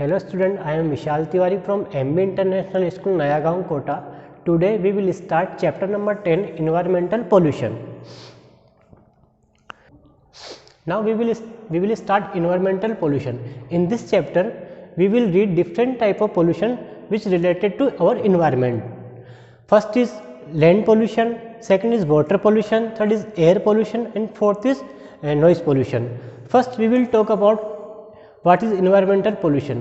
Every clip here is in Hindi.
Hello student, I am Vishal Tiwari from MB International School, Nayagaon, Kota. Today we will start chapter number 10, Environmental Pollution. Now we will start environmental pollution. In this chapter, we will read different type of pollution which related to our environment. First is land pollution, second is water pollution, third is air pollution, and fourth is noise pollution. First we will talk about what is environmental pollution.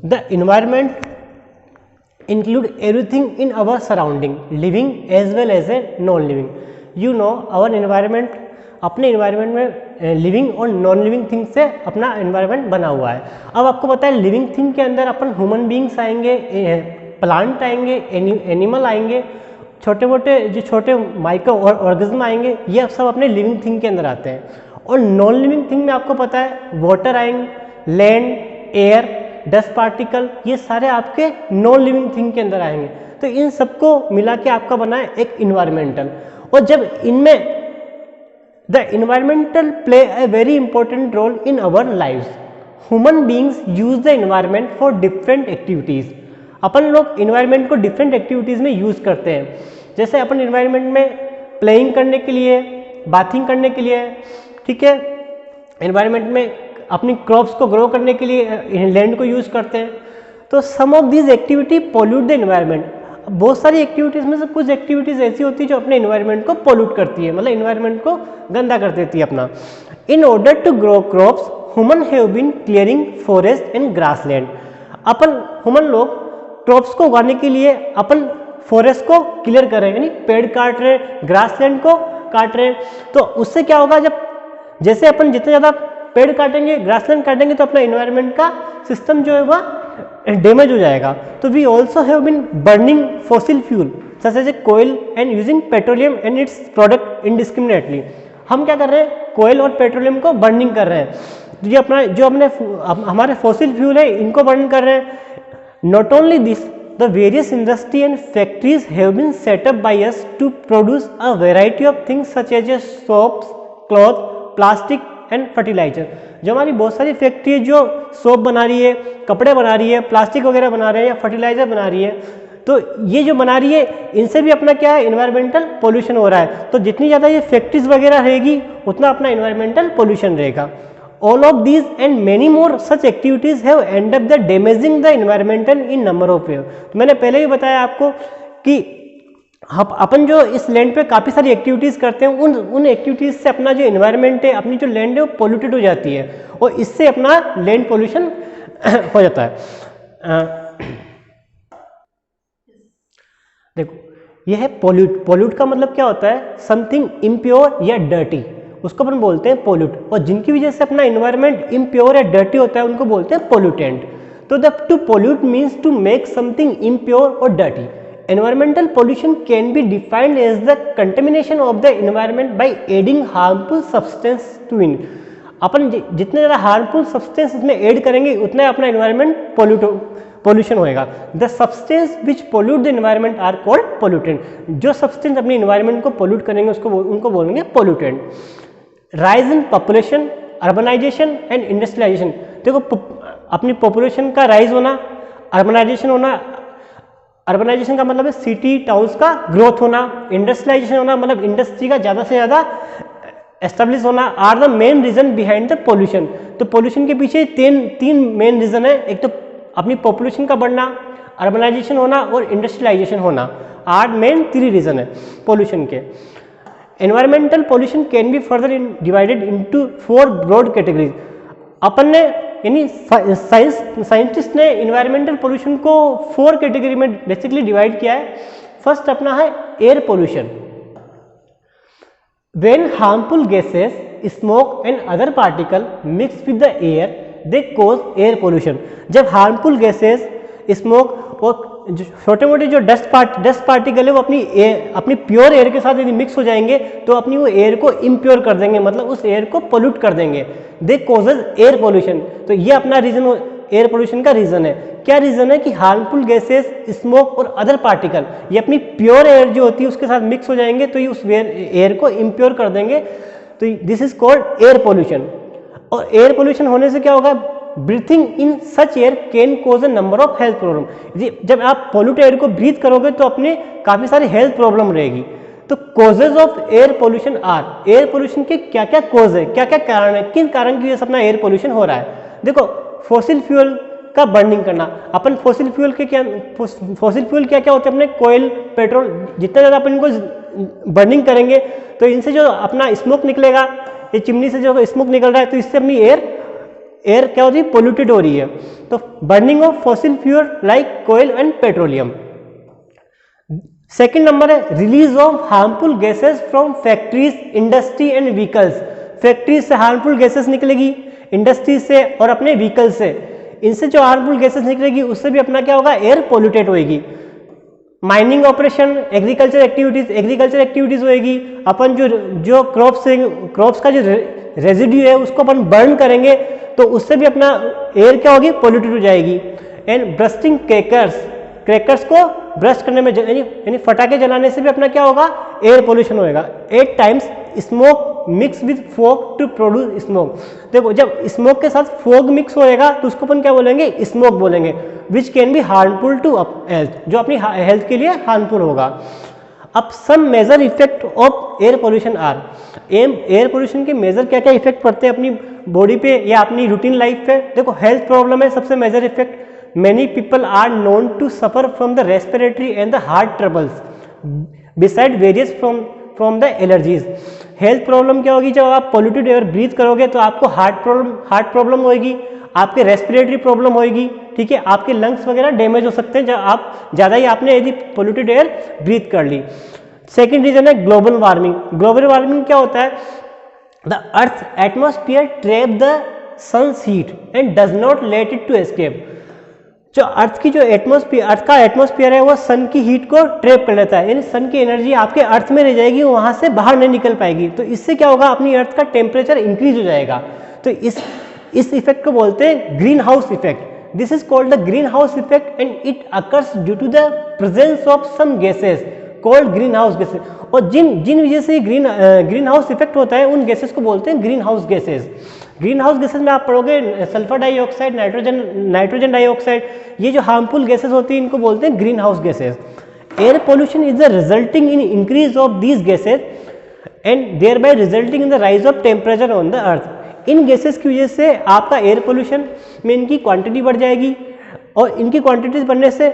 The environment include everything in our surrounding, living as well as a non-living. You know our environment, अपने environment में लिविंग और नॉन लिविंग थिंग से अपना environment बना हुआ है. अब आपको पता है लिविंग थिंग के अंदर अपन ह्यूमन बींग्स आएंगे, प्लांट आएंगे, एनिमल आएंगे, छोटे मोटे जो छोटे माइक्रो ऑर्गेनिज्म आएंगे, ये सब अपने लिविंग थिंग के अंदर आते हैं. और नॉन लिविंग थिंग में आपको पता है वाटर आएंगे, लैंड, एयर, डस्ट पार्टिकल, ये सारे आपके नॉन लिविंग थिंग के अंदर आएंगे. तो इन सबको मिला के आपका बना है एक इन्वायरमेंटल. और जब इनमें the environmental play a very important role in our lives. Human beings use the environment for different activities. अपन लोग इन्वायरमेंट को डिफरेंट एक्टिविटीज में यूज करते हैं. जैसे अपन इन्वायरमेंट में प्लेइंग करने के लिए, बाथिंग करने के लिए, ठीक है, इन्वायरमेंट में अपनी क्रॉप्स को ग्रो करने के लिए लैंड को यूज करते हैं. तो some of this activity pollute the environment. बहुत सारी एक्टिविटीज में से कुछ एक्टिविटीज ऐसी होती है जो अपने इन्वायरमेंट को पोल्यूट करती है, मतलब इन्वायरमेंट को गंदा कर देती है अपना. In order to grow crops human have been clearing forest and grass land. अपन ह्यूमन लोग क्रॉप्स को उगाने के लिए अपन फॉरेस्ट को क्लियर कर रहे हैं, यानी पेड़ काट रहे हैं, ग्रास लैंड को काट रहे हैं. तो उससे क्या होगा, जब जैसे अपन जितने ज़्यादा पेड़ काटेंगे, ग्रासलैंड काटेंगे, तो अपना इन्वायरमेंट का सिस्टम जो है वह डैमेज हो जाएगा. तो we also have been burning fossil fuel such as a कोयल and using petroleum and its product indiscriminately. हम क्या कर रहे हैं, कोयल और पेट्रोलियम को बर्निंग कर रहे हैं. ये अपना जो अपने हमारे फॉसिल फ्यूल है इनको बर्न कर रहे हैं. Not only this, the various industry and factories have been set up by us to produce a variety of things such as soaps, cloth, plastic and fertilizer. जो हमारी बहुत सारी फैक्ट्री है जो सोप बना रही है, कपड़े बना रही है, प्लास्टिक वगैरह बना रहे हैं या फर्टिलाइजर बना रही है, तो ये जो बना रही है इनसे भी अपना क्या है, इन्वायरमेंटल पोल्यूशन हो रहा है. तो जितनी ज़्यादा ये फैक्ट्रीज वगैरह रहेगी उतना अपना इन्वायरमेंटल पोल्यूशन रहेगा. All of these and many more such activities have ended up the damaging the environmental in number of ways. तो मैंने पहले भी बताया आपको कि अपन जो इस लैंड पे काफ़ी सारी एक्टिविटीज़ करते हैं, उन एक्टिविटीज़ से अपना जो इन्वायरमेंट है, अपनी जो लैंड है वो पोल्यूटेड हो जाती है और इससे अपना लैंड पोल्यूशन हो जाता है. देखो यह है पोल्यूट. पोल्यूट का मतलब क्या होता है, समथिंग इम्प्योर या डर्टी, उसको अपन बोलते हैं पोल्यूट. और जिनकी वजह से अपना इन्वायरमेंट इम्प्योर या डर्टी होता है उनको बोलते हैं पोल्यूटेंट. तो the to pollute means to make something impure और dirty. Environmental pollution can be defined as the contamination of the environment by adding harmful substance to in. अपन जितने ज़्यादा हार्मफुल सब्सटेंस इसमें ऐड करेंगे उतना अपना इन्वायरमेंट पोल्यूशन होएगा. The substance which pollute the environment are called pollutant. जो सब्सटेंस अपने इन्वायरमेंट को पोल्यूट करेंगे उनको बोलेंगे pollutant. Rise in population, urbanisation and industrialisation. देखो अपनी पॉपुलेशन का राइज होना, अर्बनाइजेशन होना, अर्बनाइजेशन का मतलब है सिटी टाउन्स का ग्रोथ होना, इंडस्ट्रियलाइजेशन होना मतलब इंडस्ट्री का ज़्यादा से ज़्यादा एस्टेब्लिश होना, are the main reason behind the pollution. तो पोल्यूशन के पीछे तीन मेन रीजन है. एक तो अपनी पॉपुलेशन का बढ़ना, अर्बनाइजेशन होना और इंडस्ट्रियलाइजेशन होना, आर मेन 3 रीजन है पोल्यूशन के. Environmental pollution can be further divided into 4 broad categories. अपन ने यानी साइंटिस्ट ने environmental pollution को 4 कैटेगरी में बेसिकली डिवाइड किया है. फर्स्ट अपना है air pollution. When harmful gases, smoke and other particle mix with the air, they cause air pollution. जब harmful gases, smoke और छोटे मोटे जो डस्ट पार्टिकल है वो अपनी प्योर एयर के साथ यदि मिक्स हो जाएंगे तो अपनी वो एयर को इम्प्योर कर देंगे, मतलब उस एयर को पोल्यूट कर देंगे. दे कॉजेज एयर पोल्यूशन. तो ये अपना रीजन एयर पोल्यूशन का रीजन है. क्या रीजन है कि हार्मफुल गैसेस, स्मोक और अदर पार्टिकल ये अपनी प्योर एयर जो होती है उसके साथ मिक्स हो जाएंगे तो ये उस एयर को इम्प्योर कर देंगे. तो this is called air pollution. और एयर पोल्यूशन होने से क्या होगा, breathing in such air can cause a number of health problem. जब आप पॉल्यूट एयर को ब्रीथ करोगे तो अपने काफ़ी सारी हेल्थ प्रॉब्लम रहेगी। तो causes of air pollution are, air pollution के क्या क्या कॉज है, क्या क्या कारण है, किन कारण की वजह से अपना एयर पोल्यूशन हो रहा है। देखो, फॉसिल फ्यूल का बर्निंग करना। अपन फॉसिल फ्यूल के क्या, फॉसिल फ्यूल क्या क्या होते हैं अपने, कोयल, पेट्रोल, जितना ज़्यादा अपन इनको बर्निंग करेंगे तो इनसे जो अपना स्मोक निकलेगा, ये चिमनी से जो स्मोक निकल रहा है तो इससे अपनी एयर क्या होती है, पोल्यूटेड हो रही है। तो burning of fossil fuel like कोयल एंड पेट्रोलियम। सेकेंड नंबर है release of harmful gases from factories, industry and vehicles. Factories से हार्मफुल गैसेस निकलेगी, इंडस्ट्री से और अपने व्हीकल से, इनसे जो हार्मफुल गैसेस निकलेगी उससे भी अपना क्या होगा, एयर पोल्यूटेड होएगी। माइनिंग ऑपरेशन, एग्रीकल्चर एक्टिविटीज होएगी। अपन जो क्रॉप्स का जो रेजिड्यू है उसको अपन बर्न करेंगे तो उससे भी अपना एयर क्या होगी, पोल्यूटेड हो जाएगी। एंड ब्रस्टिंग क्रैकर्स को ब्रस्ट करने में यानी फटाके जलाने से भी अपना क्या होगा, एयर पोल्यूशन होएगा। 8 times smoke mix with fog to produce smoke. देखो, जब स्मोक के साथ फॉग मिक्स होएगा तो उसको अपन क्या बोलेंगे, स्मोक बोलेंगे, which can be harmful to health, जो अपनी हेल्थ के लिए हार्मफुल होगा। अब some major effect of air pollution are, air pollution के मेजर क्या क्या इफेक्ट पड़ते हैं अपनी बॉडी पे या अपनी रूटीन लाइफ पे। देखो, हेल्थ प्रॉब्लम है सबसे major effect. Many people are known to suffer from the respiratory and the heart troubles beside various from the allergies। Health problem क्या होगी, जब आप पोल्यूटेड एयर ब्रीथ करोगे तो आपको हार्ट प्रॉब्लम होगी, आपके रेस्पिरेटरी प्रॉब्लम होगी, ठीक है, आपके लंग्स वगैरह डैमेज हो सकते हैं जब आप ज़्यादा ही आपने यदि पोल्यूटेड एयर ब्रीथ कर ली। सेकेंड रीजन है ग्लोबल वार्मिंग। ग्लोबल वार्मिंग क्या होता है, the earth atmosphere trap the sun's heat and does not let it to escape. जो अर्थ का एटमॉस्फेयर है वो सन की हीट को ट्रैप कर लेता है, यानी सन की एनर्जी आपके अर्थ में रह जाएगी, वहां से बाहर नहीं निकल पाएगी। तो इससे क्या होगा, अपनी अर्थ का टेम्परेचर इंक्रीज हो जाएगा। तो इस इफेक्ट को बोलते हैं green house effect. This is called the green house effect and it occurs due to the presence of some gases called green house gases. और जिन वजह से ग्रीन हाउस इफेक्ट होता है उन गैसेस को बोलते हैं green house gases. Green house gases में आप पढ़ोगे सल्फर डाइऑक्साइड, नाइट्रोजन डाइऑक्साइड, ये जो हार्मफुल गैसेस होती हैं इनको बोलते हैं green house gases. Air pollution is the resulting in increase of these gases and thereby resulting in the rise of temperature on the earth. इन गैसेस की वजह से आपका एयर पोल्यूशन में इनकी क्वांटिटी बढ़ जाएगी और इनकी क्वांटिटी बढ़ने से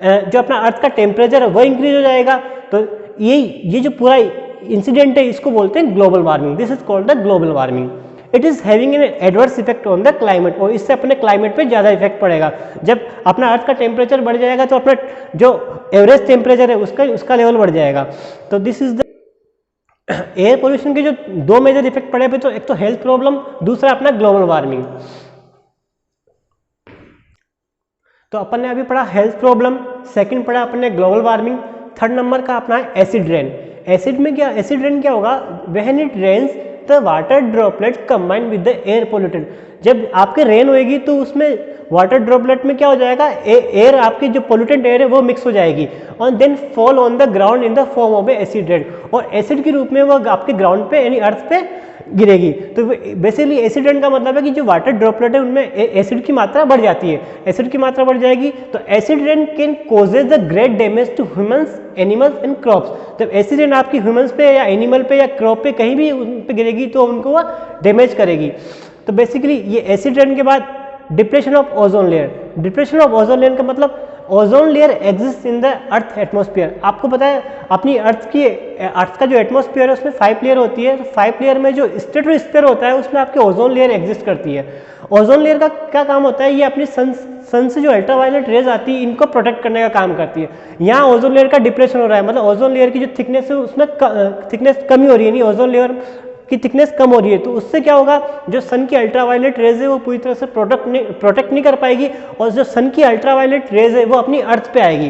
जो अपना अर्थ का टेम्परेचर है वो इंक्रीज हो जाएगा। तो ये जो पूरा इंसिडेंट है इसको बोलते हैं global warming. This is called the global warming. It is having an adverse effect on the climate, और इससे अपने क्लाइमेट पे ज़्यादा इफेक्ट पड़ेगा। जब अपना अर्थ का टेम्परेचर बढ़ जाएगा तो अपना जो एवरेज टेम्परेचर है उसका लेवल बढ़ जाएगा। तो this is the air pollution के जो 2 मेजर इफेक्ट पड़े पे, तो एक तो हेल्थ प्रॉब्लम, दूसरा अपना ग्लोबल वार्मिंग। तो अपन ने अभी पढ़ा हेल्थ प्रॉब्लम, सेकंड पढ़ा अपन ने ग्लोबल वार्मिंग, थर्ड नंबर का अपना है एसिड रेन। एसिड रेन क्या होगा, when it rains the water droplet combine with the air polluted. जब आपके रेन होएगी तो उसमें वाटर ड्रॉपलेट में क्या हो जाएगा, एयर आपकी जो पोल्यूटेड एयर है वो मिक्स हो जाएगी और then fall on the ground in the form of acid rain, और एसिड के रूप में वो आपके ग्राउंड पे यानी अर्थ पे गिरेगी। तो बेसिकली एसिड रेन का मतलब है कि जो वाटर ड्रॉपलेट है उनमें एसिड की मात्रा बढ़ जाती है, एसिड की मात्रा बढ़ जाएगी। तो acid rain can causes the great damage to humans, animals and crops. जब एसिड रेन आपकी ह्यूमंस पे या एनिमल पे या क्रॉप पे कहीं भी उन पे गिरेगी तो उनको वो डैमेज करेगी। तो बेसिकली ये एसिड रेन के बाद depression of ozone layer. Depression of ozone layer का मतलब ozone layer exist in the earth atmosphere. आपको पता है अपनी अर्थ का जो एटमॉस्फेयर है उसमें 5 लेयर होती है। 5 लेयर में जो स्ट्रेटोस्फीयर होता है उसमें आपके ओजोन लेयर एग्जिस्ट करती है। ओजोन लेयर का क्या काम होता है, ये अपनी सन से जो अल्ट्रावायलेट रेज आती है इनको प्रोटेक्ट करने का काम करती है। यहाँ ओजोन लेयर का डिप्रेशन हो रहा है, मतलब ओजोन लेयर की जो थिकनेस है उसमें थिकनेस कमी हो रही है, नहीं ओजोन लेयर की थिकनेस कम हो रही है। तो उससे क्या होगा, जो सन की अल्ट्रावायलेट रेज है वो पूरी तरह से प्रोटेक्ट नहीं कर पाएगी और जो सन की अल्ट्रावायलेट रेज है वो अपनी अर्थ पे आएगी।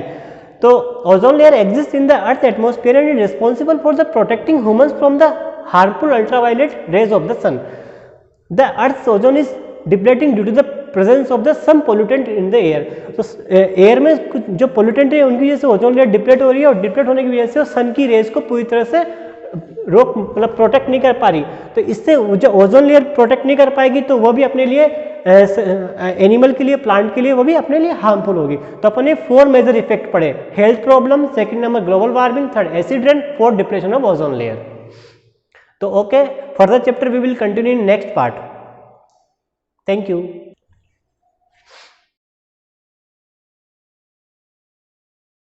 तो ozone layer exist in the earth atmosphere and is responsible for the protecting humans from the harmful ultraviolet rays of the sun. The earth ozone is depleting due to the presence of the some pollutant in the air. तो एयर में कुछ जो पोल्यूटेंट है उनकी वजह से ओजोन लेयर डिप्लेट हो रही है और डिप्लेट होने की वजह से सन की रेज को पूरी तरह से रोक मतलब प्रोटेक्ट नहीं कर पा रही, तो इससे जो ओजोन लेयर प्रोटेक्ट नहीं कर पाएगी तो वो भी अपने लिए एनिमल के लिए, प्लांट के लिए वो भी अपने लिए हार्मफुल होगी। तो अपने 4 मेजर इफेक्ट पड़े, health problem, second number global warming, third acid rain, fourth depression of ozone layer. तो okay, further chapter we will continue in next part. Thank you.